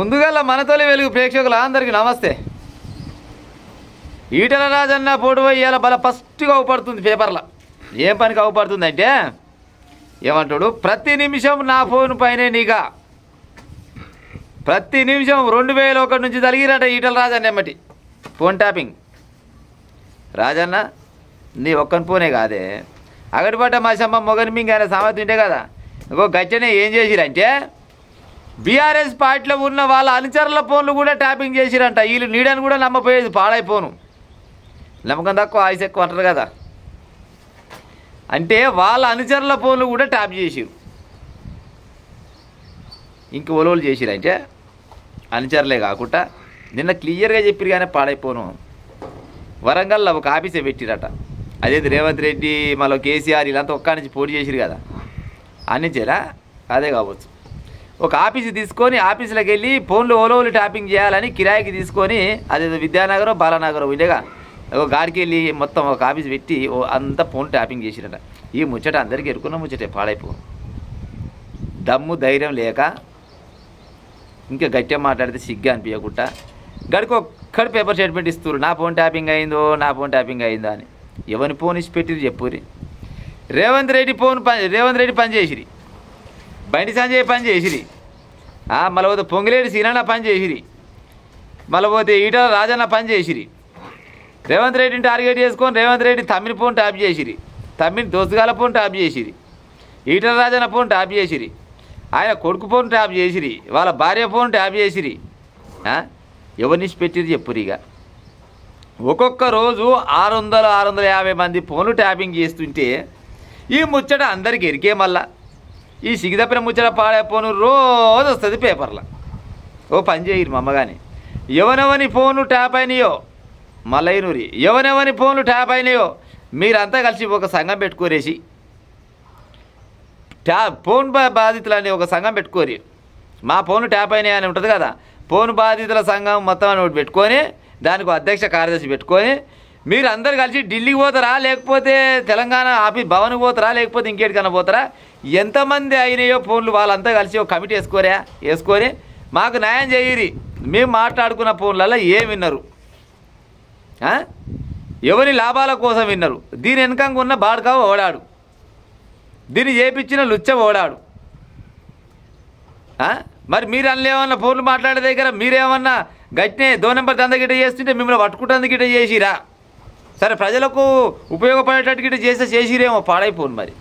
ముందుగా మనతోలి వెలుగు ప్రేక్షకులు అందరికీ నమస్తే. ఈటల రాజన్న పోటు ఇవాళ బల ఫస్ట్గా అవుపడుతుంది పేపర్లో. ఏం పనికి అవుపడుతుంది అంటే ఏమంటాడు, ప్రతి నిమిషం నా ఫోన్ పైనే నిఘా. ప్రతి నిమిషం 2001 నుంచి జరిగినట ఈటల రాజన్న ఎమ్మటి ఫోన్ ట్యాపింగ్. రాజన్న నీ ఒక్కని ఫోనే కాదే, అగడిపడ్డ మాసమ్మ మొగని మింగ ఆయన సామెత ఉంటే కదా. ఇంకో గచ్చనే ఏం చేసిరంటే బీఆర్ఎస్ పార్టీలో ఉన్న వాళ్ళ అనుచరుల ఫోన్లు కూడా ట్యాపింగ్ చేసిరంట. వీళ్ళు నీడని కూడా నమ్మపోయేది, పాడైపోను. నమ్మకం తక్కువ ఆయుస్ ఎక్కువ అంటారు కదా. అంటే వాళ్ళ అనుచరుల ఫోన్లు కూడా ట్యాప్ చేసిరు. ఇంక ఒలోలు చేసిరంటే అనుచరులే కాకుండా నిన్న క్లియర్గా చెప్పిరు కానీ పాడైపోను. వరంగల్లో ఒక ఆఫీసే పెట్టిరట. అదేంటి రేవంత్ రెడ్డి మళ్ళీ కేసీఆర్ వీళ్ళంతా ఒక్క నుంచి పోటీ చేసిరు కదా, అన్నించారా అదే కావచ్చు. ఒక ఆఫీసు తీసుకొని ఆఫీసులోకి వెళ్ళి ఫోన్లు ఓలోలు ట్యాపింగ్ చేయాలని కిరాయికి తీసుకొని, అదేదో విద్యానగరం బాలానగరం ఉండేగా, ఒక గాడికి వెళ్ళి మొత్తం ఒక ఆఫీస్ పెట్టి అంతా ఫోన్ ట్యాపింగ్ చేసిరట. ఈ ముచ్చట అందరికీ ఎరుకున్న ముచ్చటే, పాడైపోను. దమ్ము ధైర్యం లేక ఇంకా గట్టిగా మాట్లాడితే సిగ్గా అనిపించకుండా గడికి ఒక్కడి పేపర్ స్టేట్మెంట్ ఇస్తారు, నా ఫోన్ ట్యాపింగ్ అయిందో నా ఫోన్ ట్యాపింగ్ అయిందో అని. ఎవరిని ఫోన్ ఇచ్చి పెట్టిరు చెప్పురి. రేవంత్ రెడ్డి పని చేసిరి, బండి సంజయ్ పని చేసిరి, మళ్ళీ పోతే పొంగిలేడి సీనన్న పని చేసిరి, మళ్ళీ పోతే ఈటల రాజన్న పని చేసిరి. రేవంత్ రెడ్డిని టార్గెట్ చేసుకొని రేవంత్ రెడ్డి తమ్మిని ఫోన్ ట్యాప్ చేసిరి, తమ్మిని దోస్తుగాల ఫోన్ ట్యాప్ చేసిరి, ఈటల రాజన్న ఫోన్ ట్యాప్ చేసిరి, ఆయన కొడుకు ఫోన్ ట్యాప్ చేసిరి, వాళ్ళ భార్య ఫోన్ ట్యాప్ చేసిరి. ఎవరిని పెట్టిరు చెప్పురు. ఇక ఒక్కొక్క రోజు 600-650 మంది ఫోన్లు ట్యాపింగ్ చేస్తుంటే ఈ ముచ్చట అందరికి ఎరికే. మళ్ళా ఈ సిగిదప్పిన ముచ్చట పాడే ఫోను రోజు వస్తుంది పేపర్లో. ఓ పని చేయరు మమ్మగాని, ఎవరెవని ఫోన్లు ట్యాప్ అయినాయో మల్లయ్యనూరి, ఎవరెవని ఫోన్లు ట్యాప్ అయినాయో మీరంతా కలిసి ఒక సంఘం పెట్టుకోరేసి ఫోన్ బాధితులని ఒక సంఘం పెట్టుకోరి. మా ఫోన్లు ట్యాప్ అయినాయి అని ఉంటుంది కదా, ఫోన్ బాధితుల సంఘం మొత్తం అని ఒకటి పెట్టుకొని దానికి అధ్యక్ష కార్యదర్శి పెట్టుకొని మీరు అందరు కలిసి ఢిల్లీకి పోతారా, లేకపోతే తెలంగాణ ఆఫీస్ భవన్కి పోతారా, లేకపోతే ఇంకేటికన్నా పోతారా, ఎంతమంది అయినాయో ఫోన్లు వాళ్ళంతా కలిసి ఒక కమిటీ వేసుకొని మాకు న్యాయం చేయరి. మేము మాట్లాడుకున్న ఫోన్లలో ఏం విన్నారు, ఎవరి లాభాల కోసం విన్నారు, దీని వెనకంగా ఉన్న బాడకా ఓడాడు, దీన్ని చేపించిన లుచ్చ ఓడాడు. మరి మీరు అందులో ఫోన్లు మాట్లాడే దగ్గర మీరేమన్నా గట్టినే 2 నెంబర్ దంద గిట్ట చేస్తుంటే మిమ్మల్ని పట్టుకుంటుంది గిట్ట చేసిరా. సరే ప్రజలకు ఉపయోగపడేటట్టు గిట్ట చేసిరేమో, పాడైపోను. మరి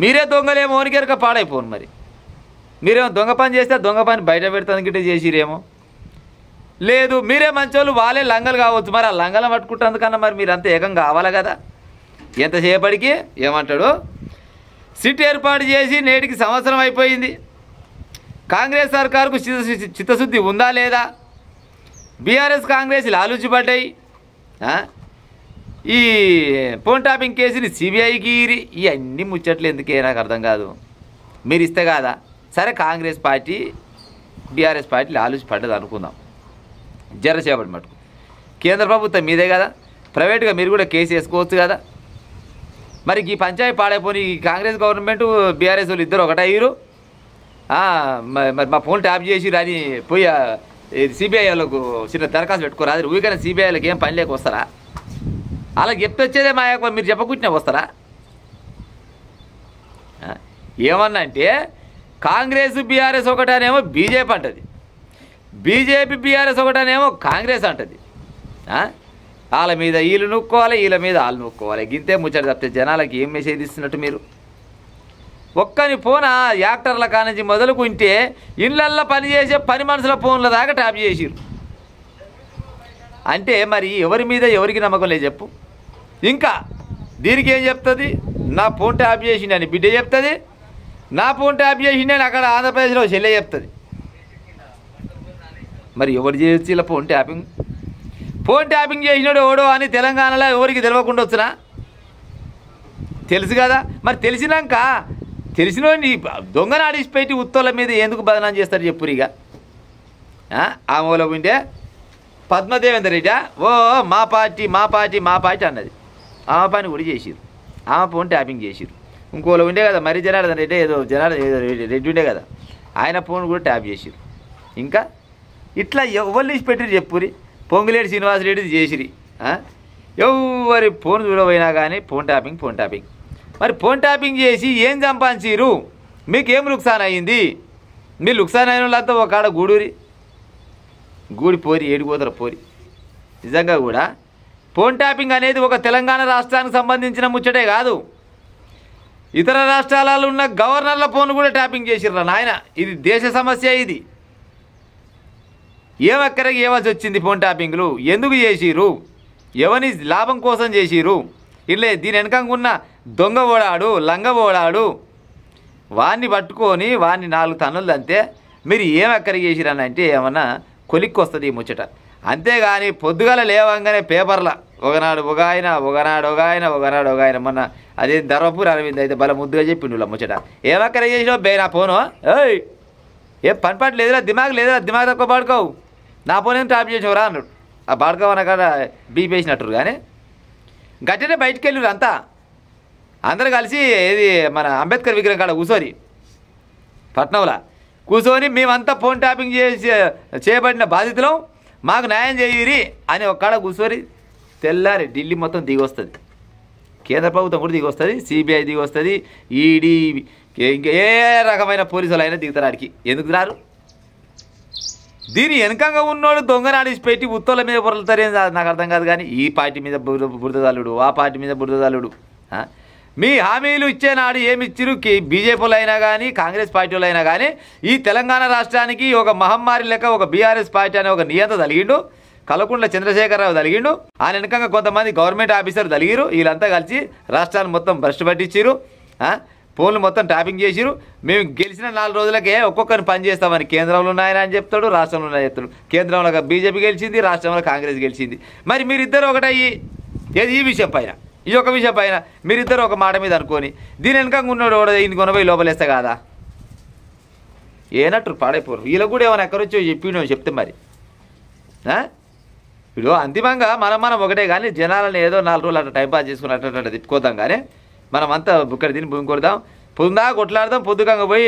మీరే దొంగలేమో ఓనికెరక పాడైపోను. మరి మీరేమో దొంగ పని చేస్తే దొంగ పని బయట పెడతాను గిట్ట చేసిరేమో. లేదు మీరే మంచోళ్ళు, వాళ్ళే లంగలు కావచ్చు. మరి ఆ లంగలను పట్టుకుంటందుకన్నా మరి మీరు అంతా ఏకం కావాలి కదా. ఎంతసేపటికి ఏమంటాడు, సిట్ ఏర్పాటు చేసి నేటికి సంవత్సరం అయిపోయింది. కాంగ్రెస్ సర్కారుకు చిత్తశుద్ధి ఉందా లేదా, బీఆర్ఎస్ కాంగ్రెస్ లాలూచిపడ్డాయి. ఈ ఫోన్ ట్యాపింగ్ కేసుని సిబిఐకి ఇవన్నీ ముచ్చట్లు ఎందుకే నాకు అర్థం కాదు. మీరు ఇస్తే కాదా, సరే కాంగ్రెస్ పార్టీ బీఆర్ఎస్ పార్టీ లాలూచిపడ్డది అనుకుందాం, జరసేపటి మటుకు కేంద్ర ప్రభుత్వం మీదే కదా, ప్రైవేట్గా మీరు కూడా కేసు వేసుకోవచ్చు కదా. మరి ఈ పంచాయతీ పాడైపోయి ఈ కాంగ్రెస్ గవర్నమెంట్ బీఆర్ఎస్ వాళ్ళు ఇద్దరు ఒకటయ్యారు. మరి మా ఫోన్ ట్యాప్ చేసి రాని పోయి సిబిఐ వాళ్ళకు చిన్న దరఖాస్తు పెట్టుకోరా. అది ఊరికైనా సిబిఐ వాళ్ళకి ఏం పని లేక వస్తారా, అలా చెప్తొచ్చేదే మా యొక్క మీరు చెప్పకుంటే వస్తారా. ఏమన్నా అంటే కాంగ్రెస్ బీఆర్ఎస్ ఒకటనేమో బీజేపీ అంటది, బీజేపీ బీఆర్ఎస్ ఒకటనేమో కాంగ్రెస్ అంటది. వాళ్ళ మీద వీళ్ళు నొక్కోవాలి, వీళ్ళ మీద వాళ్ళు నొక్కోవాలి. గింతే ముచ్చట తప్పితే జనాలకి ఏం మెసేజ్ ఇస్తున్నట్టు మీరు. ఒక్కని ఫోన్ యాక్టర్ల కానించి మొదలుకుంటే ఇళ్ళల్లో పనిచేసే పని మనుషుల ఫోన్ల దాకా ట్యాప్ చేసిరు. అంటే మరి ఎవరి మీద ఎవరికి నమ్మకం లేదు చెప్పు. ఇంకా దీనికి ఏం చెప్తుంది, నా ఫోన్ ట్యాప్ చేసిండని బిడ్డ చెప్తుంది, నా ఫోన్ ట్యాప్ చేసిండని అక్కడ ఆంధ్రప్రదేశ్లో చెల్లె చెప్తుంది. మరి ఎవరు చేయొచ్చు ఇలా ఫోన్ ట్యాపింగ్? ఫోన్ ట్యాపింగ్ చేసినాడు ఎవడో అని తెలంగాణలో ఎవరికి తెలియకుండా వచ్చినా తెలుసు కదా. మరి తెలిసిన దొంగను ఆడిసిపెట్టి ఉత్తోళ్ళ మీద ఎందుకు బదనాం చేస్తారు చెప్పురు. ఇక ఆ మూల ఉంటే పద్మదేవేందర్ రెడ్డి ఓ మా పార్టీ అన్నది, ఆమె పని కూడా చేసిరు, ఆమె ఫోన్ ట్యాపింగ్ చేసిరు. ఇంకోలో ఉండే కదా మరి జనార్దన్ రెడ్డి ఏదో రెడ్డి ఉండే కదా, ఆయన ఫోన్ కూడా ట్యాప్ చేసిరు. ఇంకా ఇట్లా ఎవరు తీసి పెట్టిరు చెప్పురి. పొంగులేటి శ్రీనివాసరెడ్డి చేసిరి. ఎవరి ఫోన్ చూడబోయినా కానీ ఫోన్ ట్యాపింగ్. మరి ఫోన్ ట్యాపింగ్ చేసి ఏం సంపాదించారు? మీకేం లుక్సాన్ అయ్యింది? మీరు లుక్సాన్ అయిన వాళ్ళంతా ఒక ఆడ గూడి పోరి ఏడిపోతారు పోరి. నిజంగా కూడా ఫోన్ ట్యాపింగ్ అనేది ఒక తెలంగాణ రాష్ట్రానికి సంబంధించిన ముచ్చటే కాదు, ఇతర రాష్ట్రాలలో ఉన్న గవర్నర్ల ఫోన్ కూడా ట్యాపింగ్ చేసిర్రా నాయన. ఇది దేశ సమస్య. ఇది ఏమక్కడికి ఏవాల్సి వచ్చింది? ఫోన్ ట్యాపింగ్లు ఎందుకు చేసిరు? ఎవని లాభం కోసం చేసిరు? ఇట్లే దీని వెనకంగా ఉన్న దొంగ ఓడాడు, లంగ ఓడాడు, వాడిని పట్టుకొని వాడిని 4 తన్నులు అంతే మీరు ఏమక్కడికి చేసిరని అంటే ఏమన్నా కొలిక్కి వస్తుంది ఈ ముచ్చట. అంతేగాని పొద్దుగాల లేవంగానే పేపర్ల ఒకనాడు ఒక ఆయన మొన్న అదే ధర్మపూర్ అరవింద్ అయితే బల ముద్దుగా చెప్పిండు ముచ్చట. ఏమక్కడ చేసినావు బే నా ఫోను? ఏయ్ ఏం పనిపాటు లేదురా, దిమాగ్ తక్కువ పాడుకోవు, నా ఫోన్ ఏం ట్యాప్ చేసావురా అన్నాడు. ఆ పాడుకోవన్న కాడ బీపీ వేసినట్టు. కానీ గట్టినే బయటికి వెళ్ళారు అంతా, అందరూ కలిసి ఏది మన అంబేద్కర్ విగ్రహం కాడ కూర్చొని పట్నంలో కూర్చొని మేమంతా ఫోన్ ట్యాపింగ్ చేయబడిన బాధితులం, మాకు న్యాయం చేయరి అని ఒక్కడ కూర్చొని తెల్లారి ఢిల్లీ మొత్తం దిగి వస్తుంది, కేంద్ర ప్రభుత్వం కూడా దిగి వస్తుంది, సిబిఐ దిగి వస్తుంది, ఈడీ ఇంకా ఏ రకమైన పోలీసులు అయినా దిగుతారు. ఆడికి ఎందుకు రారు? దీని వెనకంగా ఉన్నోడు దొంగనాడిసి పెట్టి ఉత్తోళ్ళ మీద పొరలుతారేం నాకు అర్థం కాదు. కానీ ఈ పార్టీ మీద బురదలుడు, ఆ పార్టీ మీద బురదలుడు. మీ హామీలు ఇచ్చే నాడు ఏమిచ్చిరు? బీజేపీలో అయినా కానీ కాంగ్రెస్ పార్టీలో అయినా కానీ ఈ తెలంగాణ రాష్ట్రానికి ఒక మహమ్మారి లెక్క ఒక బీఆర్ఎస్ పార్టీ అనే ఒక నియంత తలిగిండు, కల్వకుంట్ల చంద్రశేఖరరావు తలిగిండు, ఆయన వెనకంగా కొంతమంది గవర్నమెంట్ ఆఫీసర్ తలిగిరు. వీళ్ళంతా కలిసి రాష్ట్రాన్ని మొత్తం భ్రష్టు పట్టించారు, ఫోన్లు మొత్తం ట్యాపింగ్ చేసిరు. మేము గెలిచిన 4 రోజులకే ఒక్కొక్కరిని పని చేస్తామని కేంద్రంలో ఉన్నాయని అని చెప్తాడు, రాష్ట్రంలో ఉన్నాయని చెప్తాడు. కేంద్రంలో బీజేపీ గెలిచింది, రాష్ట్రంలో కాంగ్రెస్ గెలిచింది. మరి మీరిద్దరు ఒకటయ్యి ఏది ఈ విషయం పైన, ఈ ఒక విషయం పైన మీరిద్దరు ఒక మాట మీద అనుకొని దీని వెనకంగా ఉన్నాడు ఇంది కొనపోయి లోపలేస్తే కాదా? ఏనట్టు పాడైపోరు. వీళ్ళకు కూడా ఏమైనా ఎక్కడొచ్చో చెప్తే మరి ఇప్పుడు అంతిమంగా మనం ఒకటే. కానీ జనాలను ఏదో 4 రోజులు అట్లా టైంపాస్ చేసుకుని అట్లా తిప్పుకోద్దాం. కానీ మనం అంతా బుక్కడి తిని భూమి కొడదాం, పొద్దుదా కొట్లాడదాం, పొద్దుకంగా పోయి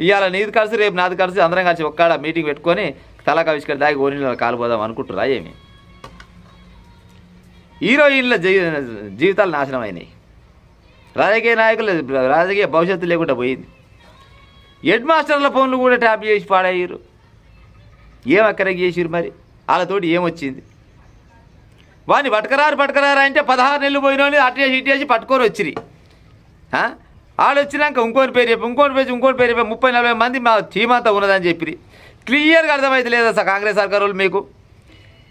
ఇవాళ నీది కలిసి రేపు నాది కలిసి అందరం కలిసి ఒక్కడ మీటింగ్ పెట్టుకొని తలా కవిష్కరి దాగి ఓనిలో కాలిపోదాం అనుకుంటురా ఏమి? హీరోయిన్ల జీవితాలు నాశనం అయినాయి, రాజకీయ నాయకులు రాజకీయ భవిష్యత్తు లేకుండా పోయింది. హెడ్ మాస్టర్ల ఫోన్లు కూడా ట్యాప్ చేసి పాడయ్యారు. ఏం అక్కడికి చేసిరు? మరి వాళ్ళతోటి ఏమొచ్చింది? వాడిని పట్టుకరారు అంటే 16 నెలలు పోయినోని అట్టేసి ఇట్టేసి పట్టుకొని వచ్చిరి. వాళ్ళు వచ్చినాక ఇంకోటి పేరు చెప్పి 30-40 మంది మా టీమ్ అంతా ఉన్నదని చెప్పి క్లియర్గా అర్థమైతే లేదా సార్ కాంగ్రెస్ సర్కారు వాళ్ళు? మీకు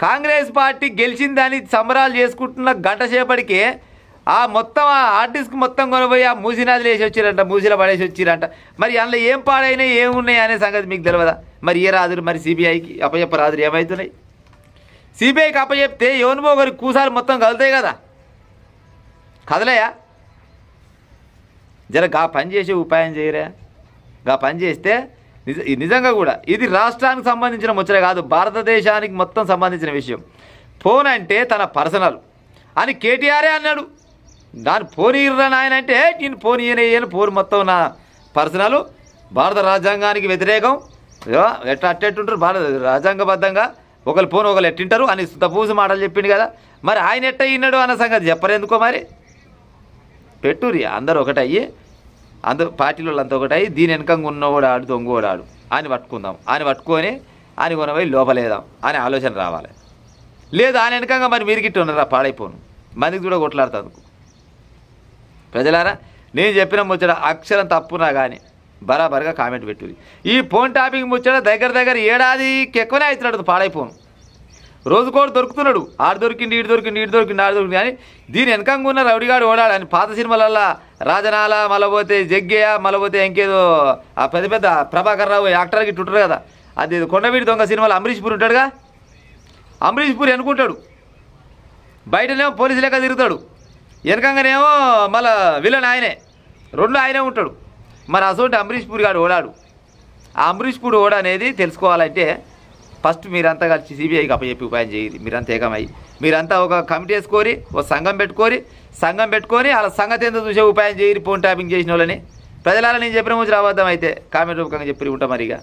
కాంగ్రెస్ పార్టీ గెలిచిందని సంబరాలు చేసుకుంటున్న గంట సేపటికే ఆ మొత్తం ఆర్టిస్ట్కి మొత్తం కొనబోయి ఆ మూసినాదులు వేసి వచ్చిరంట, మూసిలో పడేసి వచ్చిరంట. మరి అందులో ఏం పాడైనా ఏమున్నాయి అనే సంగతి మీకు తెలియదా? మరి ఏ రాదురు? మరి సిబిఐకి అప్పచెప్పరాదురు? ఏమవుతున్నాయి? సిబిఐకి అప్పచెప్తే ఎవరినో ఒకరి కూసాలు మొత్తం కదులుతాయి కదా, కదలయా? జర గా పని చేసే ఉపాయం చేయరా? గా పని చేస్తే నిజంగా కూడా ఇది రాష్ట్రానికి సంబంధించిన ముచ్చట కాదు, భారతదేశానికి మొత్తం సంబంధించిన విషయం. ఫోన్ అంటే తన పర్సనల్ అని కేటీఆరే అన్నాడు. దాని ఫోన్ ఇర్రా నాయన అంటే నేను ఫోన్ ఈయన ఫోన్ మొత్తం నా పర్సనల్, భారత రాజ్యాంగానికి వ్యతిరేకం, అట్టెట్టుంటారు భారత రాజ్యాంగబద్ధంగా ఒకరు ఫోన్ ఒకరు ఎట్టింటారు అని తపూసి మాటలు చెప్పిండు కదా. మరి ఆయన ఎట్ట ఇన్నాడు అన్న సంగతి చెప్పరేందుకో? మరి పెట్టురి అందరు ఒకటయ్యి, అందరు పార్టీలో అంతా ఒకటయ్యి దీని వెనకంగా ఉన్నవాడు దొంగోడాడు అని పట్టుకుందాం, అని పట్టుకొని అని కొనపోయి లోపలేదాం అనే ఆలోచన రావాలి. లేదు ఆయన వెనకంగా మరి మీరు గిట్ట ఉన్నారా పాడైపోను మందికి కూడా కొట్లాడుతుంది. ప్రజలారా నేను చెప్పిన ముచ్చట అక్షరం తప్పునా కానీ బరాబర్గా కామెంట్ పెట్టుది. ఈ ఫోన్ ట్యాపింగ్ ముచ్చట దగ్గర ఏడాదికి ఎక్కువనే అవుతున్నాడు పాడైపోను. రోజుకోడు దొరుకుతున్నాడు, ఆడు దొరికింది ఈడు దొరికింది ఆడు దొరికింది కానీ దీని వెనకంగా ఉన్న రౌడిగాడు ఓడాడు అని పాత సినిమాలల్లో రాజనాల మళ్ళపోతే జగ్గయ్య మళ్ళపోతే ఇంకేదో ఆ పెద్ద ప్రభాకర్ రావు యాక్టర్కి ఇట్టుంటారు కదా, అది కొండవీడి దొంగ సినిమాలో అమరీష్ పూరి ఉంటాడుగా, అమరీష్ పూరి అనుకుంటాడు బయటనేమో పోలీసు లెక్క తిరుగుతాడు, వెనకంగానేమో మళ్ళా విలన్ ఆయనే, 2 ఆయనే ఉంటాడు. మరి అసోంటి అమరీష్ పూరి గాడు ఓడాడు. ఆ అమరీష్ పూరి ఓడ అనేది తెలుసుకోవాలంటే ఫస్ట్ మీరంతా కలిసి సిబిఐకి అప్పచెప్పి ఉపాయం చేయరు. మీరంతా ఏకమయ్యి మీరంతా ఒక కమిటీ వేసుకొని ఒక సంఘం పెట్టుకొని వాళ్ళ సంగతి ఎంత చూసే ఉపాయం చేయరు ఫోన్ ట్యాపింగ్ చేసిన వాళ్ళని. ప్రజలారా నేను చెప్పిన ముందు రావద్దాం అయితే కామెంట్ రూపకంగా చెప్పి ఉంటాం మరిగా.